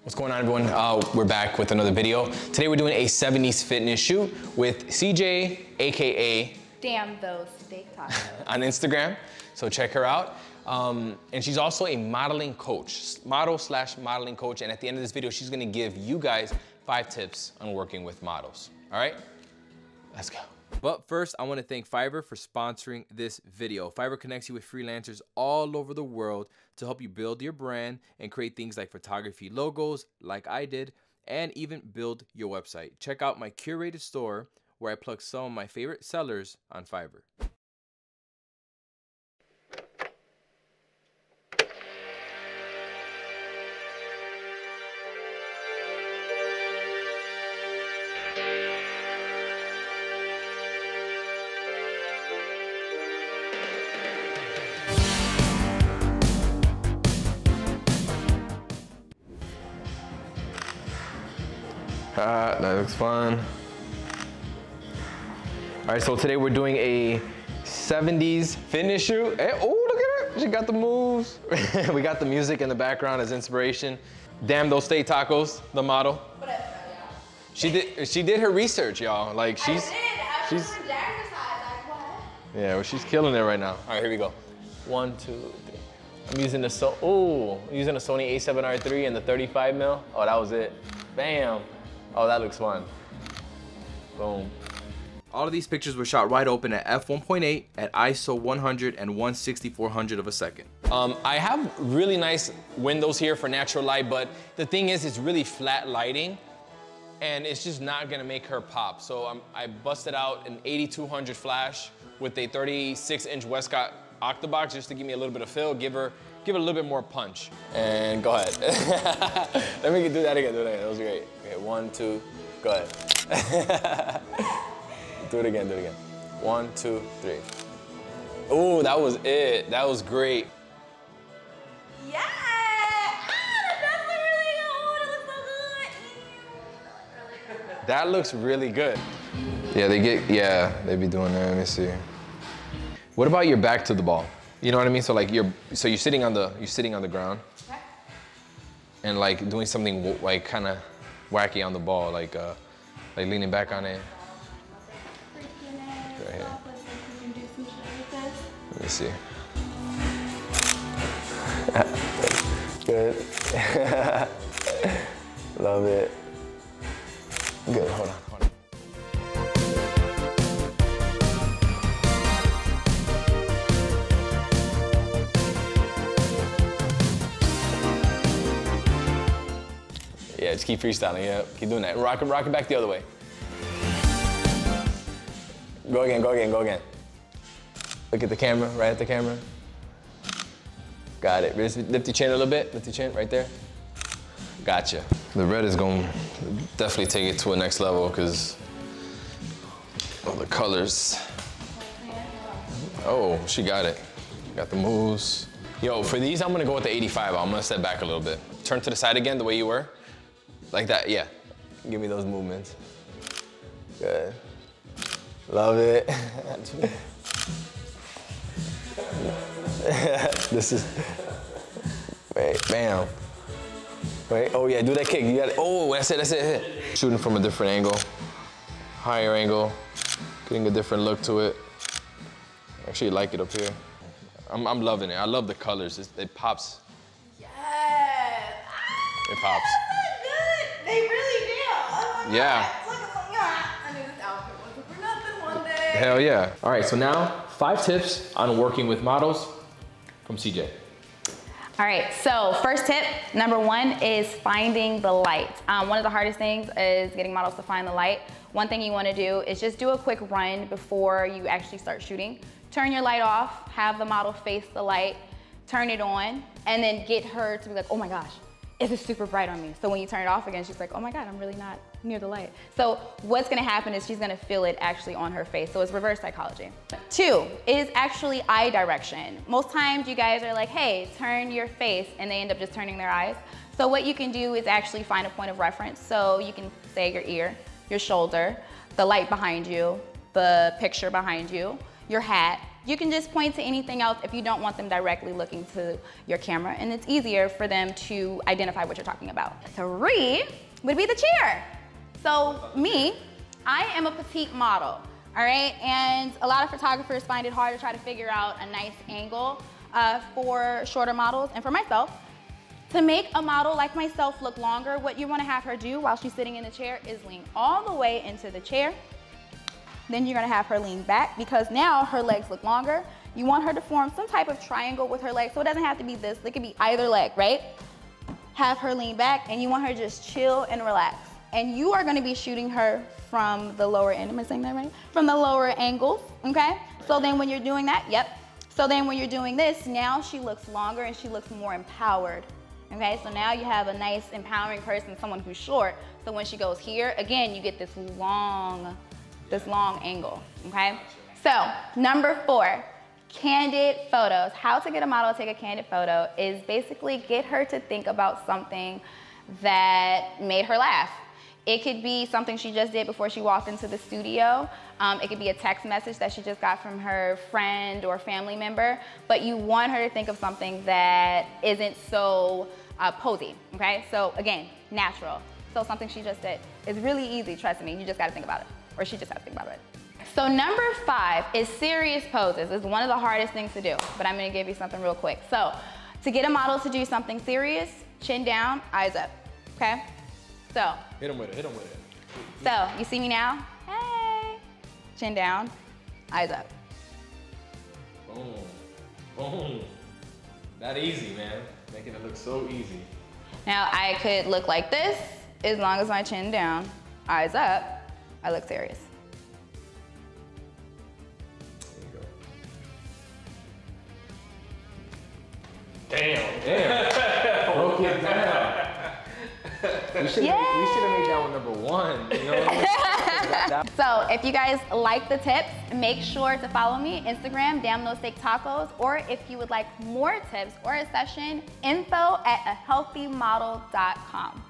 What's going on, everyone? We're back with another video. Today we're doing a 70s fitness shoot with CJ, aka Damn those steak tacos. on Instagram. So check her out. And she's also a modeling coach, model/modeling coach. And at the end of this video, she's gonna give you guys 5 tips on working with models. All right, let's go. But first, I want to thank Fiverr for sponsoring this video. Fiverr connects you with freelancers all over the world to help you build your brand and create things like photography logos, like I did, and even build your website. Check out my curated store where I plug some of my favorite sellers on Fiverr. That looks fun. All right, so today we're doing a 70s fitness shoot. Hey, oh, look at her. She got the moves. We got the music in the background as inspiration. Damn those steak tacos, the model. She did her research, y'all. Like she's yeah, well, she's killing it right now. All right, here we go. 1, 2, 3. I'm using the Sony A7III and the 35mm. Oh, that was it. Bam. Oh, that looks fun. Boom. All of these pictures were shot wide open at f1.8 at ISO 100 and 1/6400 of a second. I have really nice windows here for natural light, but the thing is, it's really flat lighting, and it's just not gonna make her pop. So I busted out an 8200 flash with a 36-inch Westcott Octabox just to give me a little bit of fill, give it a little bit more punch. And go ahead. Let me do that again, That was great. Okay, 1, 2, go ahead. Do it again. 1, 2, 3. Ooh, that was it. That was great. Yeah! That looks really good. That looks really good. Yeah, they be doing that. Let me see. What about your back to the ball? You know what I mean? So like you're sitting on the ground, okay, and like doing something like kind of wacky on the ball, like leaning back on it. Right here. Let me see. Good. Love it. Good. Hold on. Yeah, just keep freestyling, yeah. Keep doing that. Rock it back the other way. Go again. Look at the camera, right at the camera. Got it. Lift your chin a little bit. Lift your chin, right there. Gotcha. The red is gonna definitely take it to a next level because of the colors. Oh, she got it. Got the moves. Yo, for these, I'm gonna go with the 85. I'm gonna step back a little bit. Turn to the side again, the way you were. Like that, yeah. Give me those movements. Good. Love it. This is, wait, bam. Wait, oh yeah, do that kick. You got it. Oh, that's it. Shooting from a different angle, higher angle, getting a different look to it. I actually like it up here. I'm loving it. I love the colors. It pops. Yes. It pops. They really do. Oh my yeah. God. I knew this outfit wasn't for nothing one day. Hell yeah. All right, so now 5 tips on working with models from CJ. All right, so first tip, number 1 is finding the light. One of the hardest things is getting models to find the light. One thing you wanna do is just do a quick run before you actually start shooting. Turn your light off, have the model face the light, turn it on, and then get her to be like, oh my gosh, is it super bright on me? So when you turn it off again, she's like, oh my God, I'm really not near the light. So what's gonna happen is she's gonna feel it actually on her face. So it's reverse psychology. 2 is actually eye direction. Most times you guys are like, hey, turn your face, and they end up just turning their eyes. So what you can do is actually find a point of reference. So you can say your ear, your shoulder, the light behind you, the picture behind you, your hat, You can just point to anything else if you don't want them directly looking to your camera, and it's easier for them to identify what you're talking about. 3 would be the chair. So me, I am a petite model, all right? And a lot of photographers find it hard to try to figure out a nice angle for shorter models, and for myself. To make a model like myself look longer, what you wanna have her do while she's sitting in the chair is lean all the way into the chair. Then you're gonna have her lean back because now her legs look longer. You want her to form some type of triangle with her legs, so it doesn't have to be this, it could be either leg, right? Have her lean back, and you want her to just chill and relax. And you are gonna be shooting her from the lower end, am I saying that right? From the lower angles, okay? So then when you're doing that, yep. So then when you're doing this, now she looks longer and she looks more empowered. Okay, so now you have a nice empowering person, someone who's short. So when she goes here, again, you get this long angle, okay? So number 4, candid photos. How to get a model to take a candid photo is basically get her to think about something that made her laugh. It could be something she just did before she walked into the studio. It could be a text message that she just got from her friend or family member, but you want her to think of something that isn't so posy, okay? So again, natural. So something she just did. It's really easy, trust me, you just gotta think about it, or she just has to think about it. So number 5 is serious poses. It's one of the hardest things to do, but I'm gonna give you something real quick. So to get a model to do something serious, chin down, eyes up, okay? So. Hit him with it, hit him with it. So, you see me now? Hey. Chin down, eyes up. Boom, boom. That easy, man. Making it look so easy. Now, I could look like this, as long as my chin down, eyes up, I look serious. There you go. Damn. Broke it down. We should have made that one number 1, you know? So if you guys like the tips, make sure to follow me, Instagram, Damn No Steak Tacos, or if you would like more tips or a session, info@ahealthymodel.com.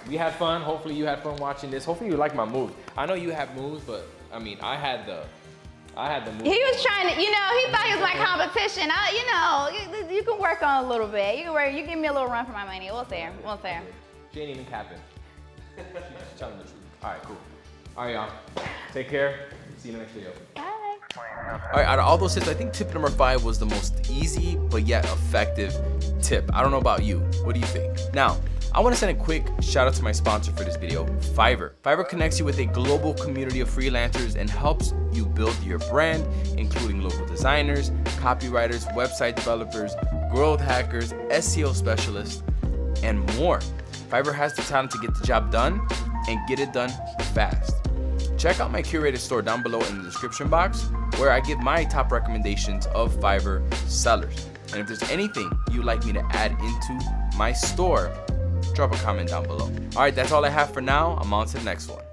We had fun. Hopefully you had fun watching this. Hopefully you like my moves. I know you have moves, but I mean, I had the moves. He was trying to, you know, he thought he was my competition. You know, you can work on a little bit. You give me a little run for my money. We'll see her. We'll see her. She ain't even capping. She's telling the truth. All right, cool. All right, y'all. Take care. See you in the next video. Bye. All right, out of all those tips, I think tip number 5 was the most easy but yet effective tip. I don't know about you. What do you think? Now, I want to send a quick shout out to my sponsor for this video, Fiverr. Fiverr connects you with a global community of freelancers and helps you build your brand, including local designers, copywriters, website developers, growth hackers, SEO specialists, and more. Fiverr has the talent to get the job done and get it done fast. Check out my curated store down below in the description box where I give my top recommendations of Fiverr sellers. And if there's anything you'd like me to add into my store, drop a comment down below. All right, that's all I have for now. I'm on to the next one.